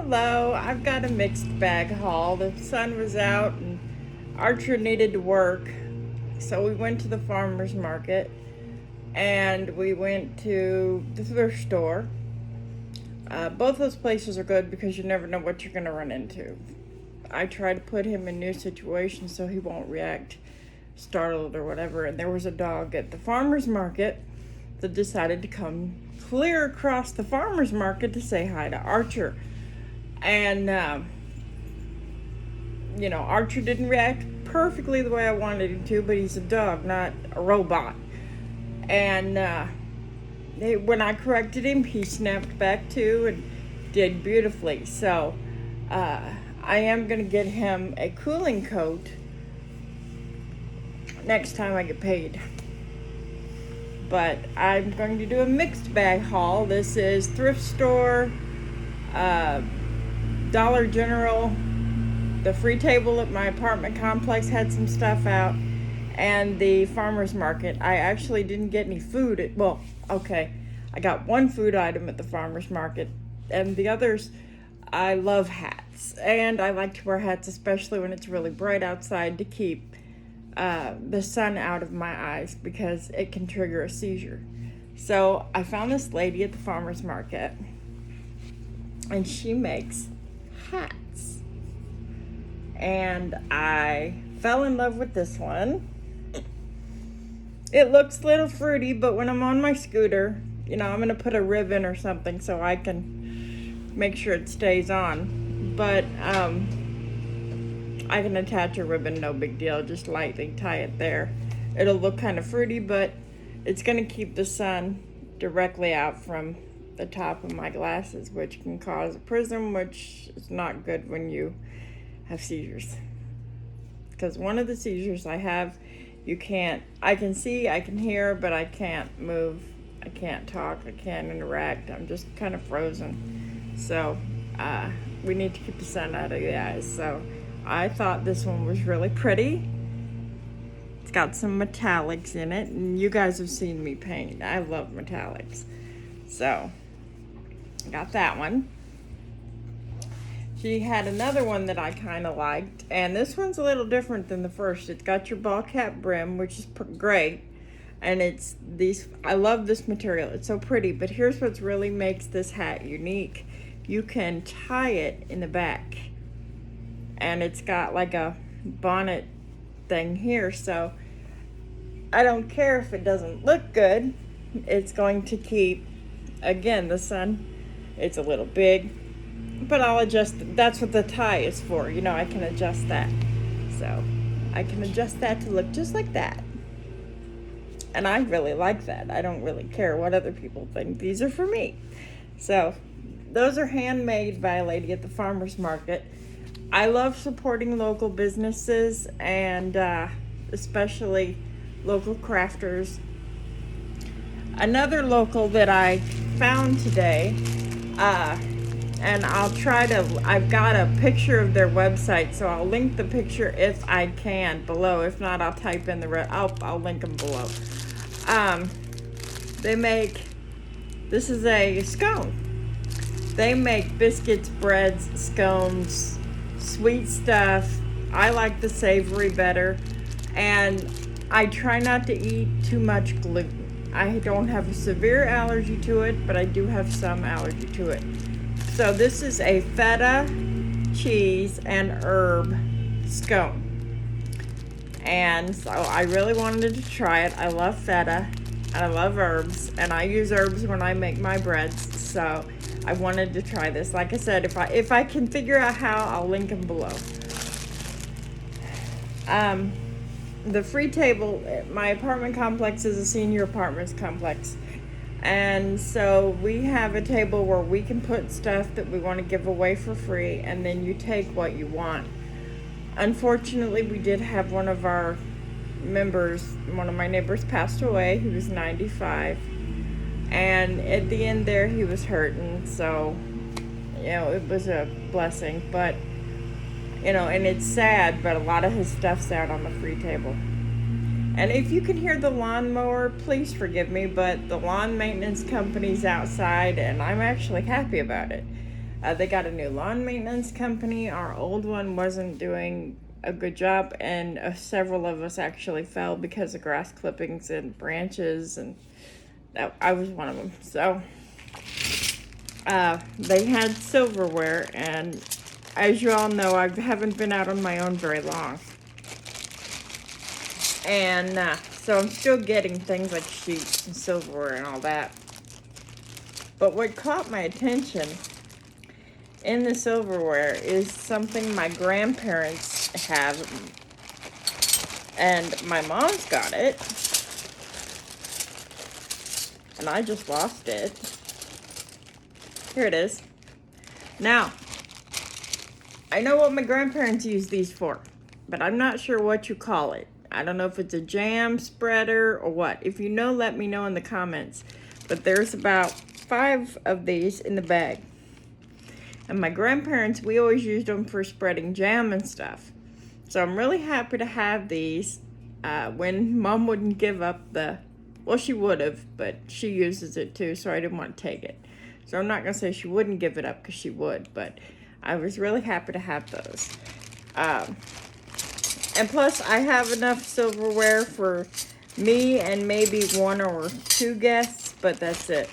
Hello, I've got a mixed bag haul. The sun was out and Archer needed to work, so we went to the farmer's market and we went to the thrift store. Both those places are good because you never know what you're going to run into. I try to put him in new situations so he won't react startled or whatever, and there was a dog at the farmer's market that decided to come clear across the farmer's market to say hi to Archer. And, Archer didn't react perfectly the way I wanted him to, but he's a dog, not a robot. And when I corrected him, he snapped back too and did beautifully. So I am going to get him a cooling coat next time I get paid. But I'm going to do a mixed bag haul. This is thrift store, Dollar General. The free table at my apartment complex had some stuff out, and the farmer's market. I actually didn't get any food. I got one food item at the farmer's market, and the others, I love hats, and I like to wear hats, especially when it's really bright outside, to keep the sun out of my eyes because it can trigger a seizure. So I found this lady at the farmer's market, and she makes hats, and I fell in love with this one. It looks a little fruity, but when I'm on my scooter, I'm going to put a ribbon or something so I can make sure it stays on. But I can attach a ribbon, no big deal, just lightly tie it there. It'll look kind of fruity, but it's going to keep the sun directly out from the top of my glasses, which can cause a prism, which is not good when you have seizures. Because one of the seizures I have, I can see, I can hear, but I can't move, I can't talk, I can't interact, I'm just kind of frozen. So we need to keep the sun out of the eyes. So I thought this one was really pretty. It's got some metallics in it, and you guys have seen me paint. I love metallics. So I got that one. She had another one that I kind of liked, and this one's a little different than the first. It's got your ball cap brim, which is great, and I love this material. It's so pretty, but here's what really makes this hat unique. You can tie it in the back, and it's got like a bonnet thing here, so I don't care if it doesn't look good. It's going to keep, again, the sun. It's a little big, but I'll adjust. That's what the tie is for. I can adjust that. So I can adjust that to look just like that. And I really like that. I don't really care what other people think. These are for me. So those are handmade by a lady at the farmer's market. I love supporting local businesses and especially local crafters. Another local that I found today, and I've got a picture of their website, so I'll link the picture if I can below. If not, I'll type in I'll link them below. This is a scone. They make biscuits, breads, scones, sweet stuff. I like the savory better, and I try not to eat too much gluten. I don't have a severe allergy to it, but I do have some allergy to it. So this is a feta, cheese, and herb scone. And so I really wanted to try it. I love feta, and I love herbs, and I use herbs when I make my breads. So I wanted to try this. Like I said, if I can figure out how, I'll link them below. The free table, my apartment complex is a senior apartments complex. And so we have a table where we can put stuff that we want to give away for free, and then you take what you want. Unfortunately, we did have one of my neighbors passed away. He was 95. And at the end there, he was hurting. So, it was a blessing. But, and it's sad, but a lot of his stuff's out on the free table. And if you can hear the lawnmower, please forgive me, but the lawn maintenance company's outside, and I'm actually happy about it. They got a new lawn maintenance company. Our old one wasn't doing a good job, and several of us actually fell because of grass clippings and branches, and I was one of them. So they had silverware, and as you all know, I haven't been out on my own very long. And so I'm still getting things like sheets and silverware and all that. But what caught my attention in the silverware is something my grandparents have, and my mom's got it, and I just lost it. Here it is. Now, I know what my grandparents use these for, but I'm not sure what you call it. I don't know if it's a jam spreader or what. If you know, let me know in the comments. But there's about 5 of these in the bag. And my grandparents, we always used them for spreading jam and stuff. So I'm really happy to have these when Mom wouldn't give up well, she would have, but she uses it too, so I didn't want to take it. So I'm not going to say she wouldn't give it up, because she would, but I was really happy to have those. And plus, I have enough silverware for me and maybe 1 or 2 guests, but that's it.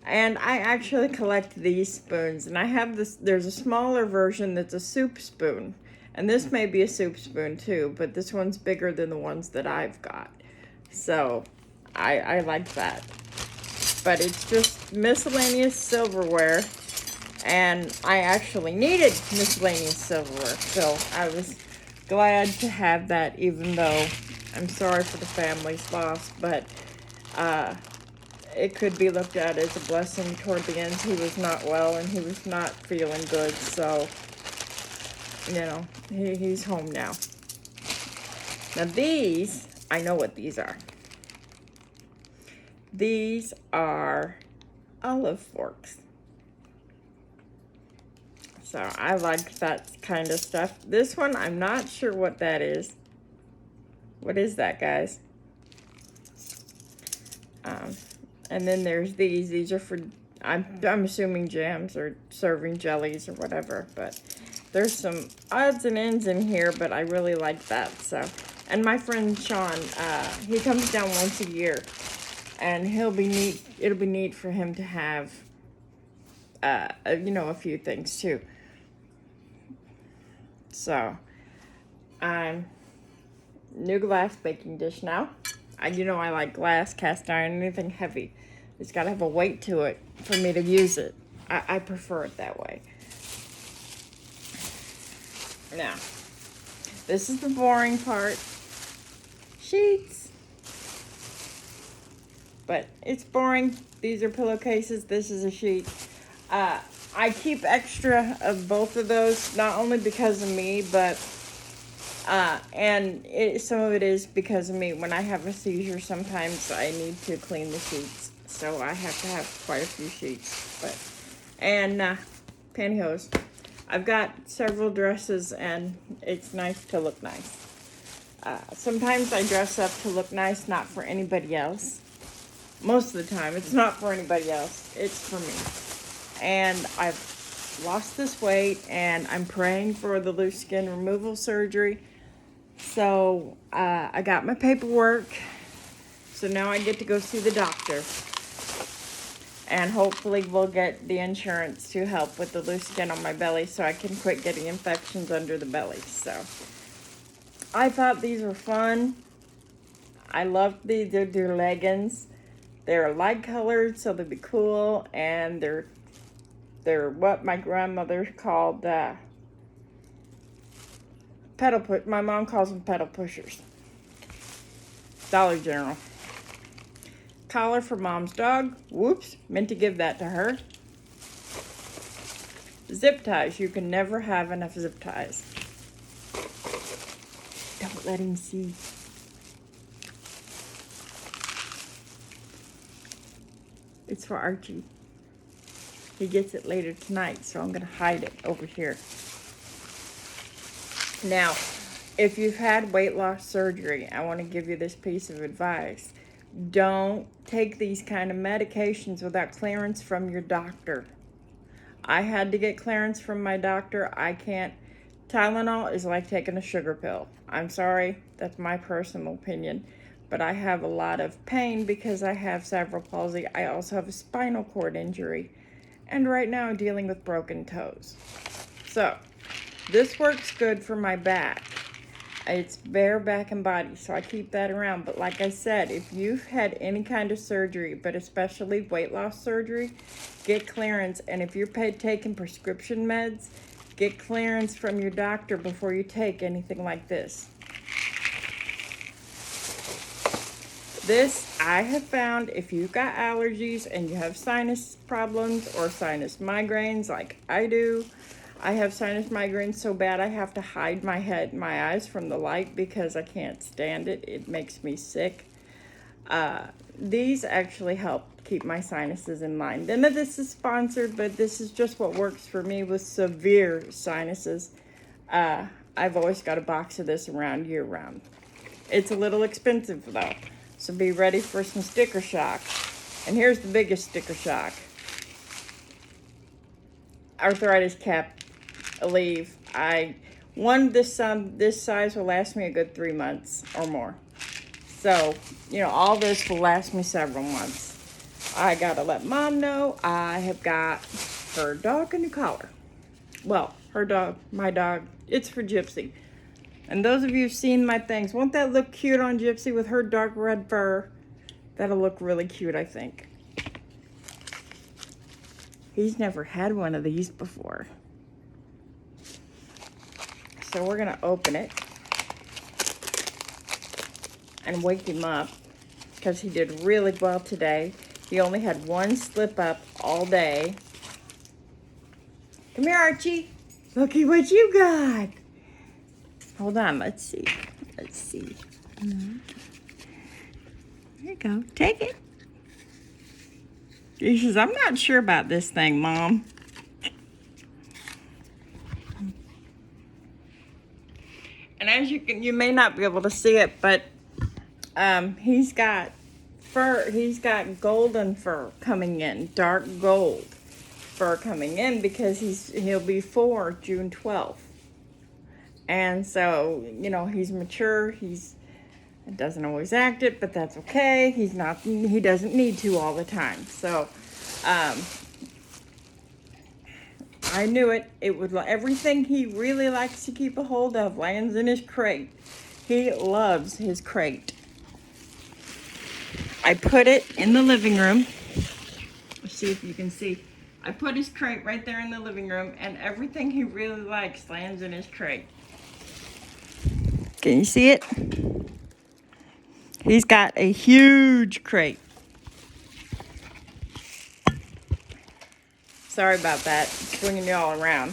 And I actually collect these spoons, and I have this, there's a smaller version that's a soup spoon. And this may be a soup spoon too, but this one's bigger than the ones that I've got. So, I like that. But it's just miscellaneous silverware, and I actually needed miscellaneous silverware. So, I was glad to have that, even though I'm sorry for the family's loss, but it could be looked at as a blessing. Toward the end, he was not well and he was not feeling good, so you know, he's home now. Now these, I know what these are. These are olive forks. So I like that kind of stuff. This one, I'm not sure what that is. What is that, guys? And then there's these. These are for, I'm assuming jams or serving jellies or whatever. But there's some odds and ends in here, but I really like that. So, and my friend Sean, he comes down once a year, and it'll be neat for him to have, you know, a few things too. So, new glass baking dish now. You know, I like glass, cast iron, anything heavy. It's got to have a weight to it for me to use it. I prefer it that way. Now, this is the boring part. Sheets. But it's boring. These are pillowcases. This is a sheet. I keep extra of both of those, not only because of me, but and some of it is because of me. When I have a seizure, sometimes I need to clean the sheets, so I have to have quite a few sheets. And pantyhose. I've got several dresses, and it's nice to look nice. Sometimes I dress up to look nice, not for anybody else. Most of the time, it's not for anybody else. It's for me. And I've lost this weight, and I'm praying for the loose skin removal surgery. So I got my paperwork. So now I get to go see the doctor. And hopefully we'll get the insurance to help with the loose skin on my belly so I can quit getting infections under the belly. So I thought these were fun. I love these. They're leggings. They're light colored, so they'll be cool. And they're what my grandmother called my mom calls them pedal pushers. Dollar General. Collar for Mom's dog. Whoops, meant to give that to her. Zip ties. You can never have enough zip ties. Don't let him see. It's for Archie. He gets it later tonight, so I'm going to hide it over here. Now, if you've had weight loss surgery, I want to give you this piece of advice. Don't take these kind of medications without clearance from your doctor. I had to get clearance from my doctor. I can't. Tylenol is like taking a sugar pill. I'm sorry, that's my personal opinion. But I have a lot of pain because I have cerebral palsy. I also have a spinal cord injury. And right now I'm dealing with broken toes. So, this works good for my back. It's bare back and body, so I keep that around. But like I said, if you've had any kind of surgery, but especially weight loss surgery, get clearance. And if you're taking prescription meds, get clearance from your doctor before you take anything like this. This, I have found, if you've got allergies and you have sinus problems or sinus migraines like I do, I have sinus migraines so bad I have to hide my eyes from the light because I can't stand it. It makes me sick. These actually help keep my sinuses in line. None of this is sponsored, but this is just what works for me with severe sinuses. I've always got a box of this around year round. It's a little expensive though, so be ready for some sticker shock. And here's the biggest sticker shock. Arthritis cap leave. One this size will last me a good 3 months or more. So, all this will last me several months. I gotta let Mom know I have got her dog a new collar. Well, her dog, my dog, it's for Gypsy. And those of you who've seen my things, won't that look cute on Gypsy with her dark red fur? That'll look really cute, I think. He's never had one of these before. So we're gonna open it and wake him up because he did really well today. He only had one slip up all day. Come here, Archie. Looky what you got. Hold on, let's see. There you go, take it. He says, I'm not sure about this thing, Mom. And as you may not be able to see it, but he's got fur. He's got golden fur coming in, dark gold fur coming in because he'll be 4 June 12th. And so, he's mature. He doesn't always act it, but that's okay. He doesn't need to all the time. So, I knew it. It would everything he really likes to keep a hold of lands in his crate. He loves his crate. I put it in the living room. Let's see if you can see. I put his crate right there in the living room, and everything he really likes lands in his crate. Can you see it? He's got a huge crate. Sorry about that, swinging you all around.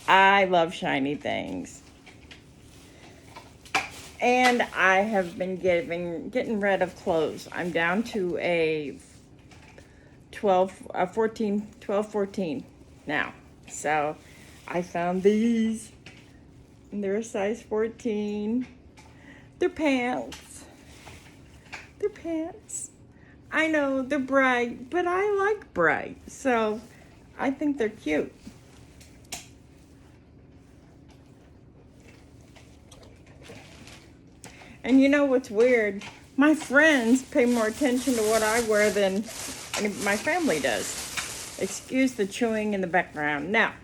I love shiny things. And I have been getting rid of clothes. I'm down to a 12-14 now. So I found these. And they're a size 14. They're pants. I know they're bright, but I like bright. So I think they're cute. And you know what's weird? My friends pay more attention to what I wear than my family does. Excuse the chewing in the background. Now,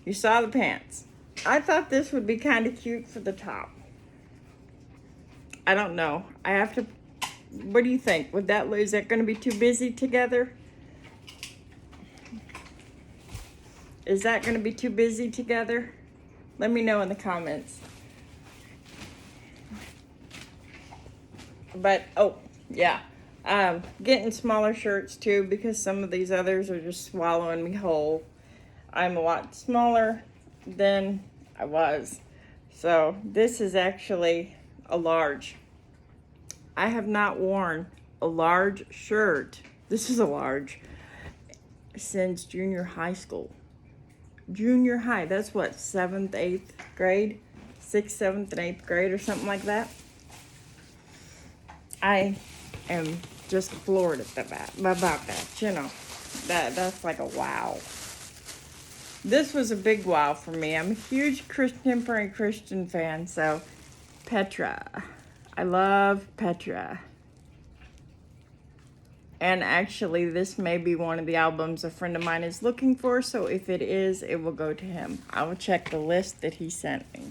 you saw the pants. I thought this would be kind of cute for the top. I don't know. What do you think? Is that going to be too busy together? Is that going to be too busy together? Let me know in the comments. But, getting smaller shirts too because some of these others are just swallowing me whole. I'm a lot smaller than I was. So this is actually a large. I have not worn a large shirt. This is a large since junior high school. Junior high, that's what, 7th, 8th grade? 6th, 7th, and 8th grade or something like that. I am just floored about that, That's like a wow. This was a big wow for me. I'm a huge contemporary Christian fan, so Petra. I love Petra. And actually, this may be one of the albums a friend of mine is looking for, so if it is, it will go to him. I will check the list that he sent me.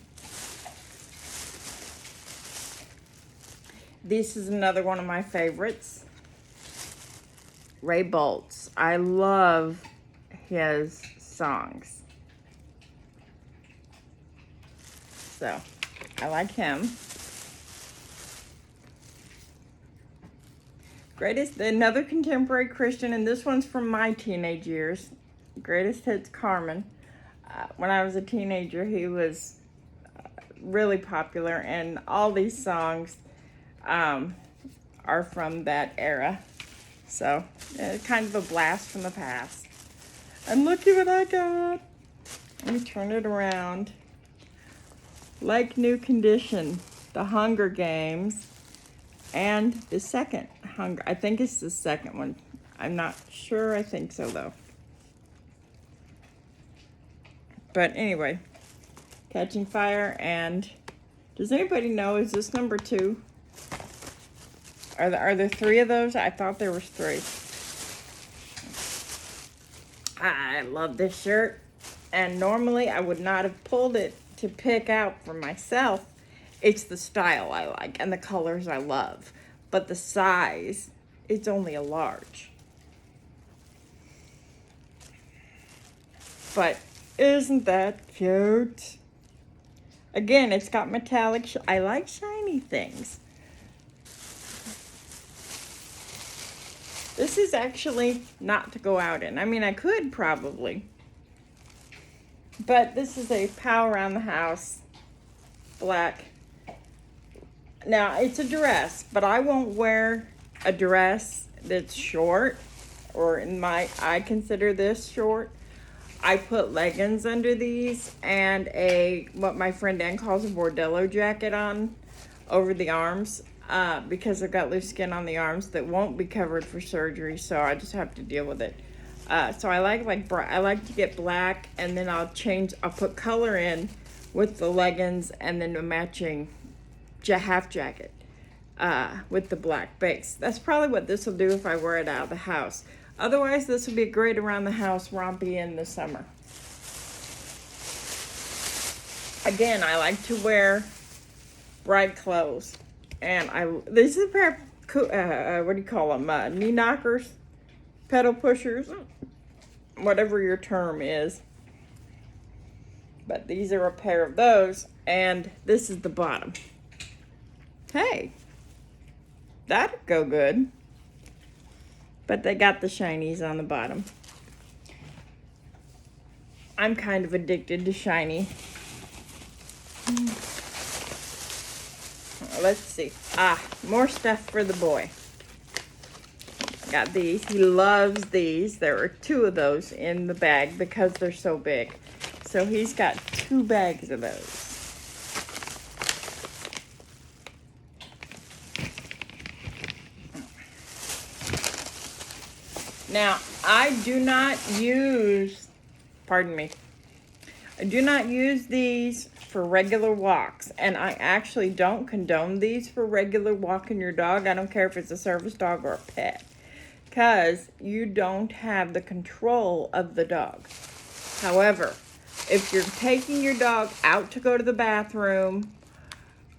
This is another one of my favorites. Ray Boltz. I love his songs. So, I like him. Another contemporary Christian, and this one's from my teenage years. Greatest Hits, Carmen. When I was a teenager, he was really popular, and all these songs are from that era. So, kind of a blast from the past. And look at what I got. Let me turn it around. Like New Condition, The Hunger Games, and the second Hunger. I think it's the second one. I'm not sure. I think so, though. But anyway, Catching Fire. And does anybody know, is this number 2? Are there 3 of those? I thought there was 3. I love this shirt. And normally I would not have pulled it to pick out for myself. It's the style I like and the colors I love. But the size, it's only a large. But isn't that cute? Again, it's got metallic. I like shiny things. This is actually not to go out in. I mean, I could probably. But this is a pal around the house. Black. Now, it's a dress, but I won't wear a dress that's short, or I consider this short. I put leggings under these and what my friend Dan calls a bordello jacket on over the arms, because I've got loose skin on the arms that won't be covered for surgery, so I just have to deal with it. So I like to get black, and then I'll put color in with the leggings and then a matching half jacket with the black base. That's probably what this will do if I wear it out of the house. Otherwise, this will be great around the house rompy in the summer. Again, I like to wear bright clothes. And this is a pair of, what do you call them? Knee knockers, pedal pushers, whatever your term is. But these are a pair of those, and this is the bottom. Hey, that'd go good. But they got the shinies on the bottom. I'm kind of addicted to shiny. Let's see. More stuff for the boy. Got these. He loves these. There are 2 of those in the bag because they're so big. So he's got 2 bags of those. Now, I do not use these for regular walks, and I actually don't condone these for regular walking your dog. I don't care if it's a service dog or a pet, because you don't have the control of the dog. However, if you're taking your dog out to go to the bathroom,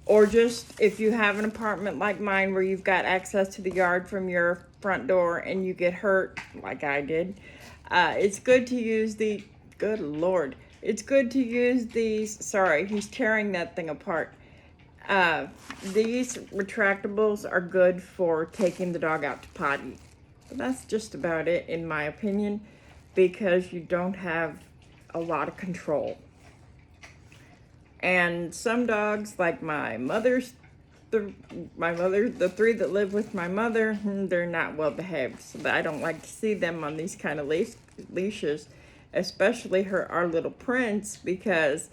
or just if you have an apartment like mine where you've got access to the yard from your front door and you get hurt like I did, it's good to use good Lord. It's good to use these. Sorry, he's tearing that thing apart. These retractables are good for taking the dog out to potty. But that's just about it, in my opinion, because you don't have a lot of control. And some dogs, like the 3 that live with my mother, they're not well behaved. So I don't like to see them on these kind of leashes, especially our little Prince, because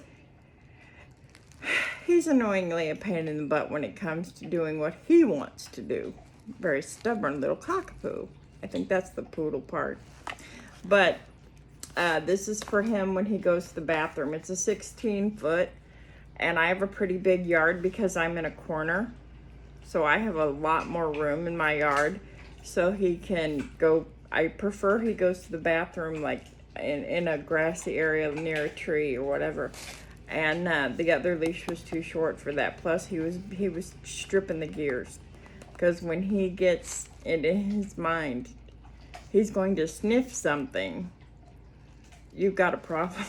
he's annoyingly a pain in the butt when it comes to doing what he wants to do. Very stubborn little cockapoo. I think that's the poodle part. But this is for him when he goes to the bathroom. It's a 16 foot, and I have a pretty big yard because I'm in a corner. So I have a lot more room in my yard. So he can go, I prefer he goes to the bathroom like in a grassy area near a tree or whatever. And the other leash was too short for that. Plus he was stripping the gears. Because when he gets it in his mind, he's going to sniff something, you've got a problem.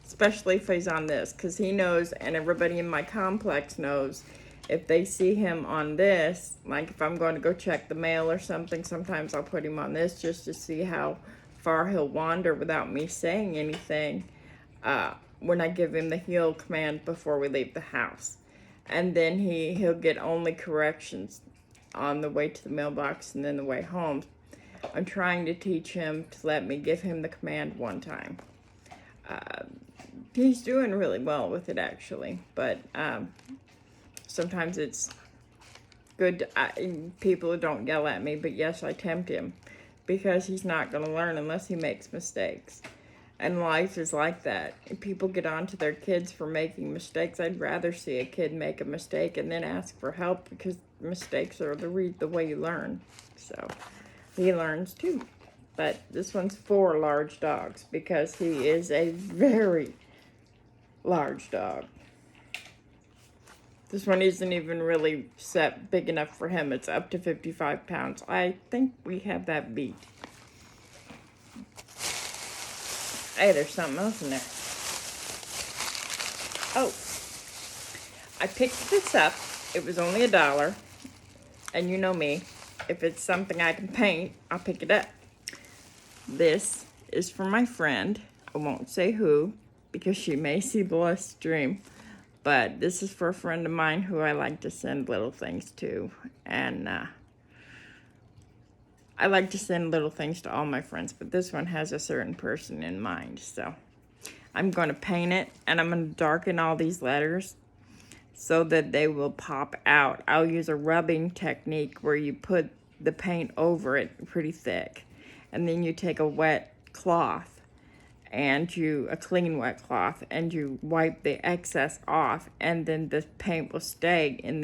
Especially if he's on this, because he knows, and everybody in my complex knows, if they see him on this, like if I'm going to go check the mail or something, sometimes I'll put him on this just to see how far he'll wander without me saying anything when I give him the heel command before we leave the house. And then he'll get only corrections on the way to the mailbox and then the way home. I'm trying to teach him to let me give him the command one time. He's doing really well with it, actually, but sometimes it's good. People don't yell at me, but yes, I tempt him because he's not going to learn unless he makes mistakes. And life is like that. If people get on to their kids for making mistakes, I'd rather see a kid make a mistake and then ask for help, because mistakes are the way you learn. So he learns too. But this one's for large dogs because he is a very large dog. This one isn't even really set big enough for him. It's up to 55 pounds. I think we have that beat. Hey, there's something else in there. Oh, I picked this up. It was only $1. And you know me. If it's something I can paint, I'll pick it up. This is for my friend. I won't say who, because she may see the stream. But this is for a friend of mine who I like to send little things to. And I like to send little things to all my friends, but this one has a certain person in mind. So I'm going to paint it, and I'm going to darken all these letters so that they will pop out. I'll use a rubbing technique where you put the paint over it pretty thick. And then you take a wet cloth, and a clean wet cloth, and you wipe the excess off, and then the paint will stay in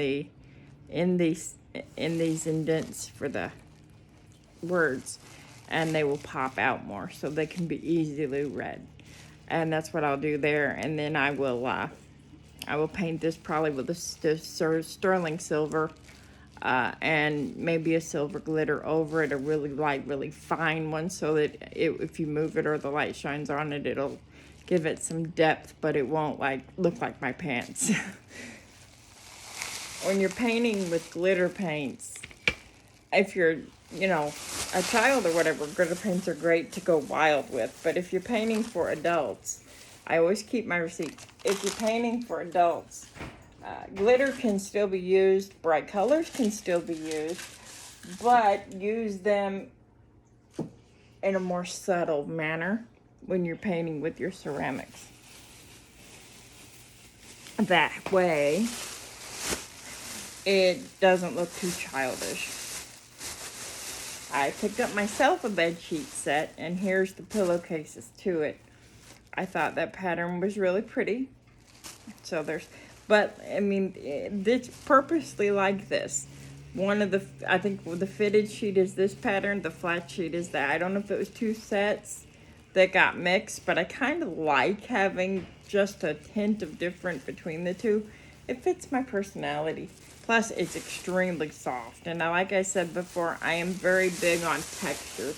these indents for the words, and they will pop out more so they can be easily read. And that's what I'll do there. And then I will paint this probably with the sterling silver and maybe a silver glitter over it, a really light, really fine one, so that if you move it or the light shines on it, it'll give it some depth, but it won't look like my pants. When you're painting with glitter paints, if you're a child or whatever, glitter paints are great to go wild with. But if you're painting for adults, I always keep my receipts. If you're painting for adults, glitter can still be used, bright colors can still be used, but use them in a more subtle manner when you're painting with your ceramics. That way, it doesn't look too childish. I picked up myself a bed sheet set, and here's the pillowcases to it. I thought that pattern was really pretty. So but I mean, it's purposely like this. I think the fitted sheet is this pattern, the flat sheet is that. I don't know if it was two sets that got mixed, but I kind of like having just a hint of different between the two. It fits my personality. Plus, it's extremely soft. And like I said before, I am very big on texture.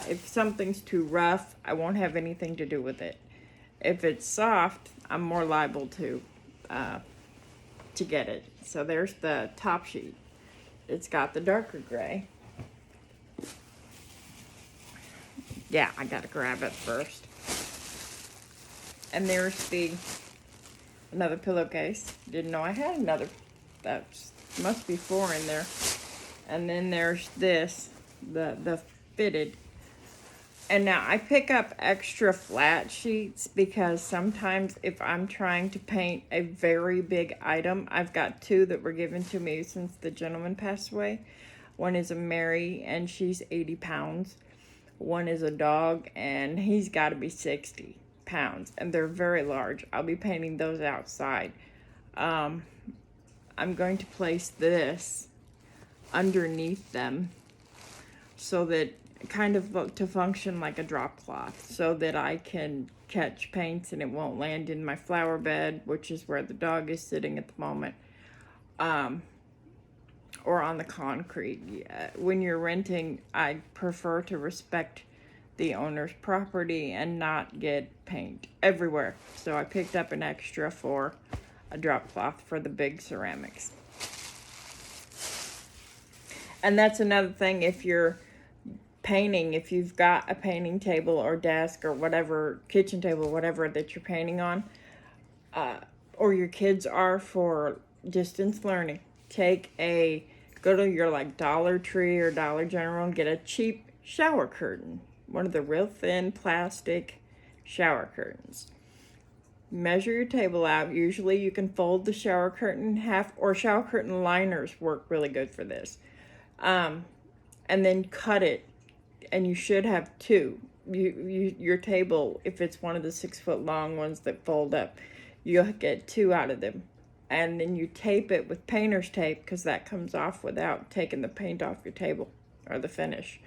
If something's too rough, I won't have anything to do with it. If it's soft, I'm more liable to get it. So there's the top sheet. It's got the darker gray. Yeah, I gotta grab it first. And there's another pillowcase. Didn't know I had another. That must be 4 in there. And then there's this, the fitted. And now I pick up extra flat sheets because sometimes if I'm trying to paint a very big item, I've got 2 that were given to me since the gentleman passed away. One is a Mary, and she's 80 pounds. One is a dog, and he's got to be 60 pounds, and they're very large. I'll be painting those outside. I'm going to place this underneath them so that kind of to function like a drop cloth, so that I can catch paints and it won't land in my flower bed, which is where the dog is sitting at the moment, or on the concrete. When you're renting, I prefer to respect the owner's property and not get paint everywhere. So I picked up an extra for a drop cloth for the big ceramics. And that's another thing, if you're painting, if you've got a painting table or desk or whatever, kitchen table, whatever that you're painting on, or your kids are for distance learning, go to your like Dollar Tree or Dollar General and get a cheap shower curtain, one of the real thin plastic shower curtains. Measure your table out. Usually you can fold the shower curtain in half, or shower curtain liners work really good for this. And then cut it, and you should have two. Your table, if it's one of the 6 foot long ones that fold up, you'll get two out of them. And then you tape it with painter's tape, because that comes off without taking the paint off your table or the finish.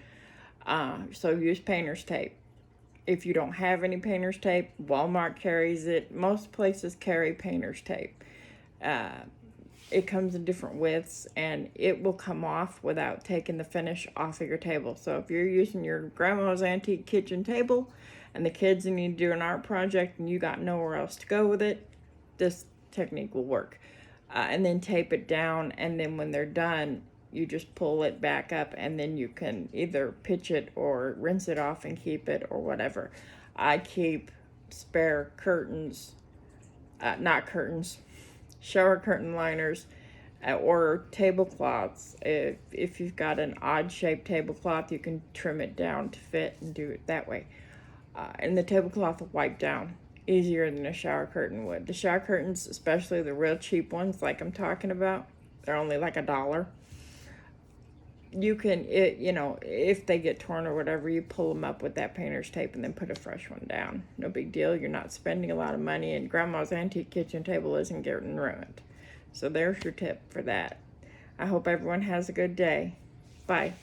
So use painter's tape. If you don't have any painter's tape, Walmart carries it. Most places carry painter's tape. It comes in different widths, and it will come off without taking the finish off of your table. So if you're using your grandma's antique kitchen table and the kids need to do an art project and you got nowhere else to go with it, this technique will work. And then tape it down, and then when they're done, you just pull it back up, and then you can either pitch it or rinse it off and keep it or whatever. I keep spare curtains, not curtains, shower curtain liners, or tablecloths. If you've got an odd shaped tablecloth, you can trim it down to fit and do it that way. And the tablecloth will wipe down easier than a shower curtain would. The shower curtains, especially the real cheap ones like I'm talking about, they're only like $1. You can, if they get torn or whatever, you pull them up with that painter's tape and then put a fresh one down. No big deal. You're not spending a lot of money, and grandma's antique kitchen table isn't getting ruined. So there's your tip for that. I hope everyone has a good day. Bye.